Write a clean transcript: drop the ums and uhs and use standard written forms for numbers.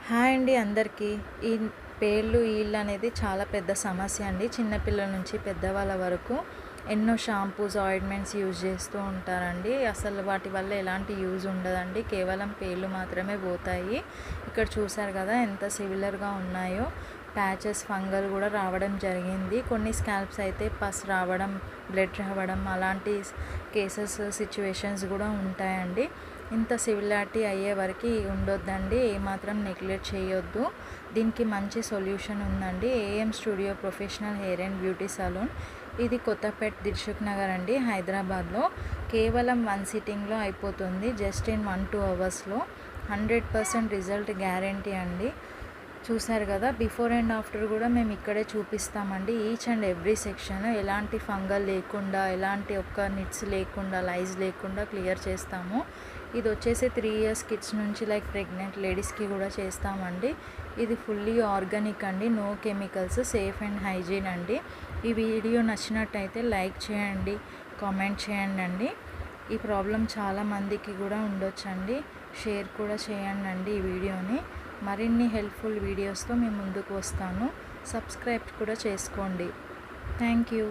Hi అండి అందరికీ. ఈ పేర్లు ఈళ్ళు అనేది చాలా పెద్ద సమస్య అండి. చిన్నపిల్లల నుంచి పెద్దవాళ్ళ వరకు ఎన్నో షాంపూస్, ఆయింట్మెంట్స్ యూజ్ చేస్తూ ఉంటారండి. అసలు వాటి వల్ల ఎలాంటి యూజ్ ఉండదండి. కేవలం పేర్లు మాత్రమే పోతాయి. ఇక్కడ చూసారు కదా ఎంత సివిలర్గా ఉన్నాయో. ప్యాచెస్, ఫంగల్ కూడా రావడం జరిగింది. కొన్ని స్కాల్ప్స్ అయితే పస్ రావడం, బ్లడ్ రావడం అలాంటి కేసెస్, సిచ్యువేషన్స్ కూడా ఉంటాయండి. ఇంత సివిలారిటీ అయ్యే వరకు ఉండొద్దండి. ఏమాత్రం నెగ్లెక్ట్ చేయొద్దు. దీనికి మంచి సొల్యూషన్ ఉందండి. AM studio professional hair and beauty saloon. ఇది కొత్తపేట్, దిల్సుఖ్ నగర్ అండి, హైదరాబాద్లో. కేవలం 1 సిట్టింగ్లో అయిపోతుంది. జస్ట్ ఇన్ 1-2 అవర్స్లో 100% రిజల్ట్ గ్యారంటీ అండి. చూసారు కదా, బిఫోర్ అండ్ ఆఫ్టర్ కూడా మేము ఇక్కడే చూపిస్తామండి. ఈచ్ అండ్ ఎవ్రీ సెక్షన్ ఎలాంటి ఫంగల్ లేకుండా, ఎలాంటి ఒక్క నిట్స్ లేకుండా, లైజ్ లేకుండా క్లియర్ చేస్తాము. ఇది వచ్చేసి 3 ఇయర్స్ కిడ్స్ నుంచి లైక్ ప్రెగ్నెంట్ లేడీస్కి కూడా చేస్తామండి. ఇది ఫుల్లీ ఆర్గానిక్ అండి, no chemicals, safe and hygiene అండి. ఈ వీడియో నచ్చినట్టయితే లైక్ చేయండి, కామెంట్ చేయండి అండి. ఈ ప్రాబ్లం చాలామందికి కూడా ఉండొచ్చండి. షేర్ కూడా చేయండి అండి ఈ వీడియోని. మరిన్ని హెల్ప్ఫుల్ వీడియోస్తో మేము ముందుకు వస్తాను. సబ్స్క్రైబ్ కూడా చేసుకోండి. Thank you.